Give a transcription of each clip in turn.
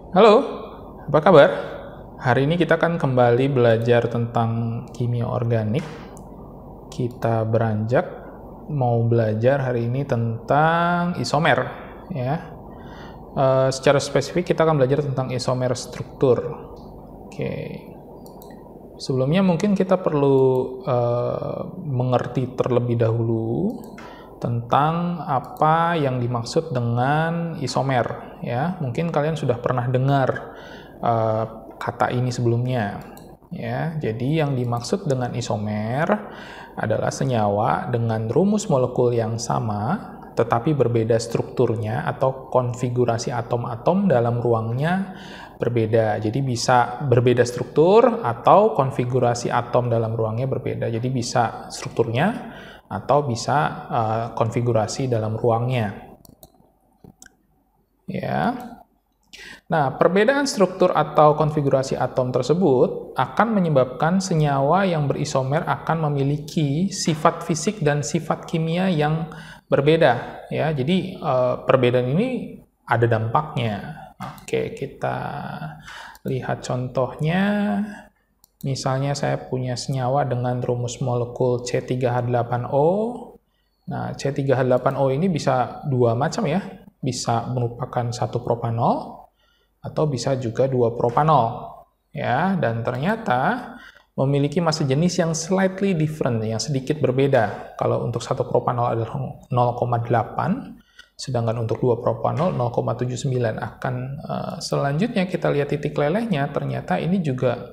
Halo, apa kabar? Hari ini kita akan kembali belajar tentang kimia organik. Kita beranjak mau belajar hari ini tentang isomer, ya. Secara spesifik kita akan belajar tentang isomer struktur. Oke. Sebelumnya mungkin kita perlu mengerti terlebih dahulu tentang apa yang dimaksud dengan isomer, ya. Mungkin kalian sudah pernah dengar kata ini sebelumnya, ya. Jadi yang dimaksud dengan isomer adalah senyawa dengan rumus molekul yang sama tetapi berbeda strukturnya atau konfigurasi atom-atom dalam ruangnya berbeda. Jadi bisa berbeda struktur atau konfigurasi atom dalam ruangnya berbeda. Jadi bisa strukturnya atau bisa konfigurasi dalam ruangnya. Ya. Nah, perbedaan struktur atau konfigurasi atom tersebut akan menyebabkan senyawa yang berisomer akan memiliki sifat fisik dan sifat kimia yang berbeda. Ya, jadi perbedaan ini ada dampaknya. Oke, kita lihat contohnya. Misalnya saya punya senyawa dengan rumus molekul C3H8O. Nah, C3H8O ini bisa dua macam ya. Bisa merupakan satu propanol atau bisa juga dua propanol. Ya, dan ternyata memiliki massa jenis yang slightly different, yang sedikit berbeda. Kalau untuk satu propanol adalah 0,8, sedangkan untuk dua propanol 0,79. Selanjutnya kita lihat titik lelehnya, ternyata ini juga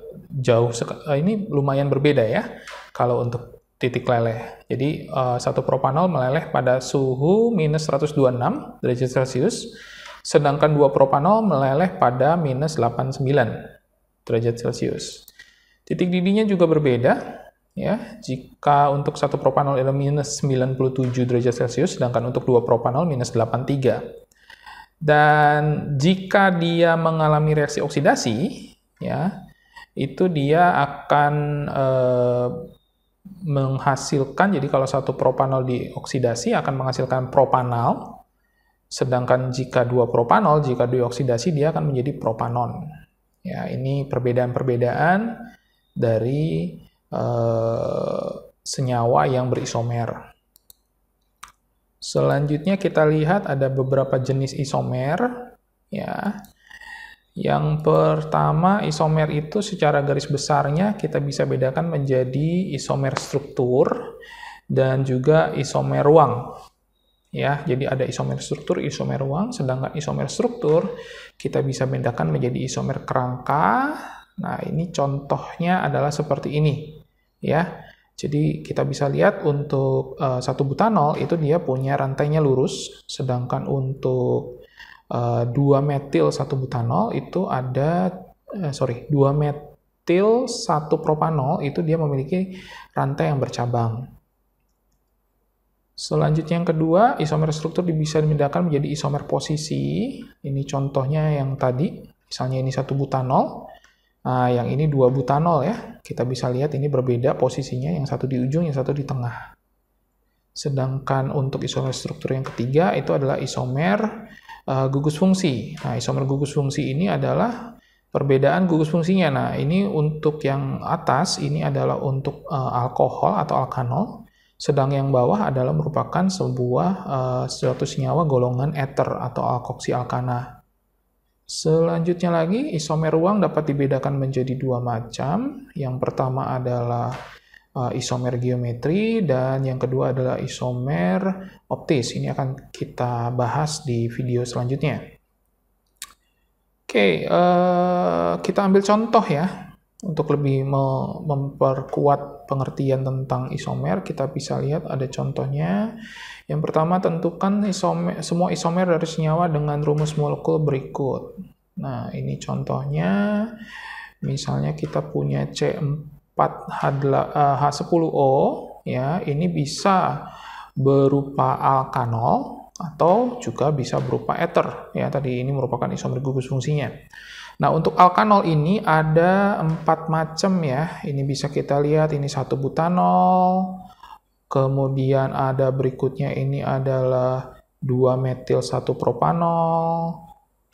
ini lumayan berbeda ya. Kalau untuk titik leleh. Jadi satu propanol meleleh pada suhu minus 126 derajat Celcius, sedangkan dua propanol meleleh pada minus 89 derajat Celcius. Titik didihnya juga berbeda, ya. Jika untuk satu propanol adalah minus 97 derajat Celcius, sedangkan untuk dua propanol minus 83. Dan jika dia mengalami reaksi oksidasi, ya, itu dia akan menghasilkan, jadi kalau satu propanol dioksidasi akan menghasilkan propanal, sedangkan jika dua propanol, jika dioksidasi dia akan menjadi propanon. Ya, ini perbedaan-perbedaan dari senyawa yang berisomer. Selanjutnya kita lihat ada beberapa jenis isomer, ya. Yang pertama, isomer itu secara garis besarnya kita bisa bedakan menjadi isomer struktur dan juga isomer ruang. Ya, jadi ada isomer struktur, isomer ruang, sedangkan isomer struktur kita bisa bedakan menjadi isomer kerangka. Nah, ini contohnya adalah seperti ini, ya. Jadi kita bisa lihat untuk satu butanol itu dia punya rantainya lurus, sedangkan untuk 2 metil 1 butanol itu ada 2 metil 1 propanol itu dia memiliki rantai yang bercabang. Selanjutnya yang kedua, isomer struktur bisa dibedakan menjadi isomer posisi. Ini contohnya yang tadi, misalnya ini 1 butanol. Nah, yang ini 2 butanol ya. Kita bisa lihat ini berbeda posisinya, yang satu di ujung, yang satu di tengah. Sedangkan untuk isomer struktur yang ketiga itu adalah isomer gugus fungsi. Nah, isomer gugus fungsi ini adalah perbedaan gugus fungsinya. Nah, ini untuk yang atas, ini adalah untuk alkohol atau alkanol, sedang yang bawah adalah merupakan sebuah suatu senyawa golongan ether atau alkoksi alkana. Selanjutnya lagi, isomer ruang dapat dibedakan menjadi dua macam. Yang pertama adalah isomer geometri, dan yang kedua adalah isomer optis. Ini akan kita bahas di video selanjutnya. Oke, kita ambil contoh ya. Untuk lebih memperkuat pengertian tentang isomer, kita bisa lihat ada contohnya. Yang pertama, tentukan semua isomer dari senyawa dengan rumus molekul berikut. Nah, ini contohnya. Misalnya kita punya C4H10O, ya, ini bisa berupa alkanol atau juga bisa berupa ether. Ya, tadi ini merupakan isomer gugus fungsinya. Nah, untuk alkanol ini ada 4 macam ya. Ini bisa kita lihat, ini 1 butanol. Kemudian ada berikutnya ini adalah 2 metil 1 propanol.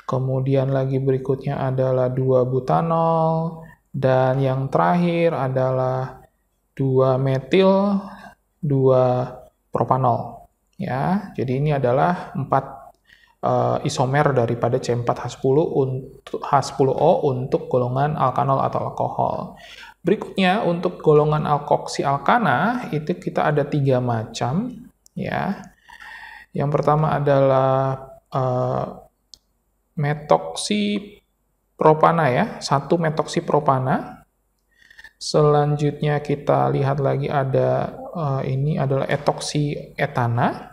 kemudian lagi berikutnya adalah 2-butanol, dan yang terakhir adalah 2-metil 2-propanol. Ya, jadi ini adalah 4 isomer daripada C4H10O untuk golongan alkanol atau alkohol. Berikutnya untuk golongan alkoksi alkana itu kita ada 3 macam, ya. Yang pertama adalah metoksipropana, ya, 1-metoksipropana. Selanjutnya kita lihat lagi ada ini adalah etoksietana.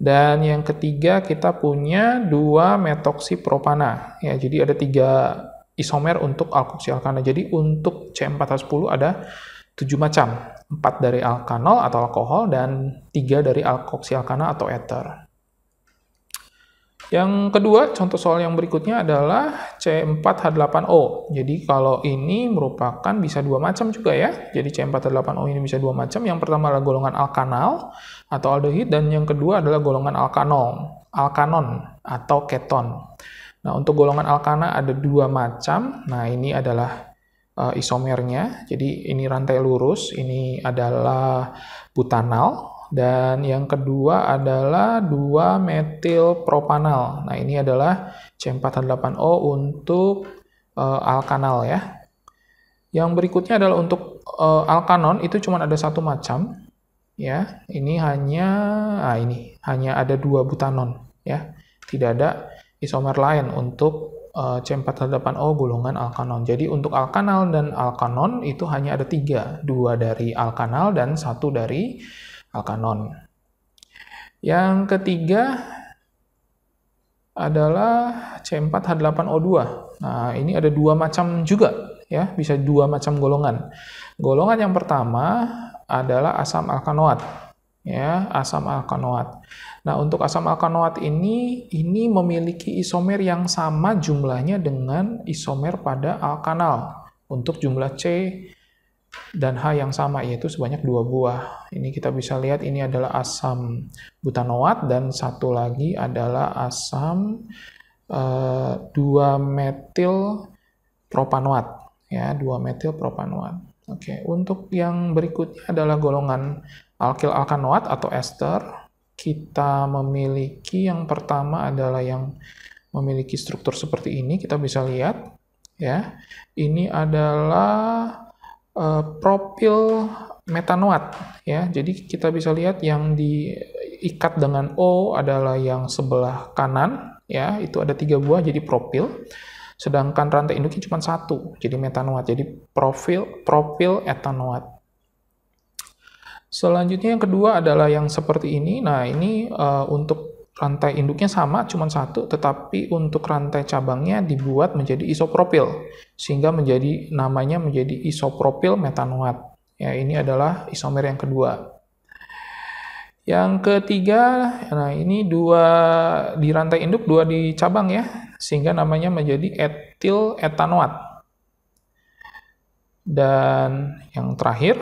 Dan yang ketiga kita punya 2-metoksipropana. Ya, jadi ada 3 isomer untuk alkoksi alkana. Jadi untuk C4H10 ada 7 macam. 4 dari alkanol atau alkohol dan 3 dari alkoksi alkana atau ether. Yang kedua, contoh soal yang berikutnya adalah C4H8O. Jadi kalau ini merupakan bisa 2 macam juga, ya. Jadi C4H8O ini bisa 2 macam. Yang pertama adalah golongan alkanal atau aldehid, dan yang kedua adalah golongan alkanon atau keton. Nah, untuk golongan alkana ada 2 macam. Nah, ini adalah isomernya. Jadi ini rantai lurus, ini adalah butanal. Dan yang kedua adalah 2-metilpropanal. Nah, ini adalah C4H8O untuk alkanal, ya. Yang berikutnya adalah untuk alkanon, itu cuma ada 1 macam, ya. Ini hanya ada 2-butanon, ya. Tidak ada isomer lain untuk C4H8O golongan alkanon. Jadi untuk alkanal dan alkanon itu hanya ada 3, 2 dari alkanal dan 1 dari alkanon. Yang ketiga adalah C4H8O2. Nah, ini ada 2 macam juga, ya, bisa 2 macam golongan. Golongan yang pertama adalah asam alkanoat, ya, asam alkanoat. Nah, untuk asam alkanoat ini memiliki isomer yang sama jumlahnya dengan isomer pada alkanal untuk jumlah C dan H yang sama, yaitu sebanyak 2 buah. Ini kita bisa lihat ini adalah asam butanoat dan satu lagi adalah asam 2-metilpropanoat, ya, 2-metilpropanoat. Oke, untuk yang berikutnya adalah golongan alkil alkanoat atau ester. Kita memiliki yang pertama adalah yang memiliki struktur seperti ini, kita bisa lihat, ya. Ini adalah propil metanoat, ya. Jadi kita bisa lihat yang diikat dengan O adalah yang sebelah kanan, ya, itu ada 3 buah jadi propil. Sedangkan rantai induknya cuma 1, jadi metanoat. Jadi propil etanoat. Selanjutnya yang kedua adalah yang seperti ini. Nah, ini untuk rantai induknya sama, cuma 1, tetapi untuk rantai cabangnya dibuat menjadi isopropil, sehingga namanya menjadi isopropil metanoat. Ya, ini adalah isomer yang kedua. Yang ketiga, nah ini 2 di rantai induk, 2 di cabang, ya, sehingga namanya menjadi etil etanoat. Dan yang terakhir,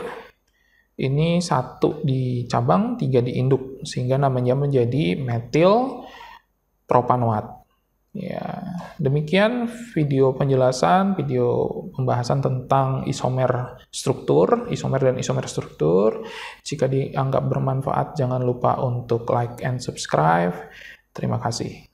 ini 1 di cabang, 3 di induk, sehingga namanya menjadi metil propanoat. Ya, demikian video penjelasan, video pembahasan tentang isomer dan isomer struktur. Jika dianggap bermanfaat, jangan lupa untuk like and subscribe. Terima kasih.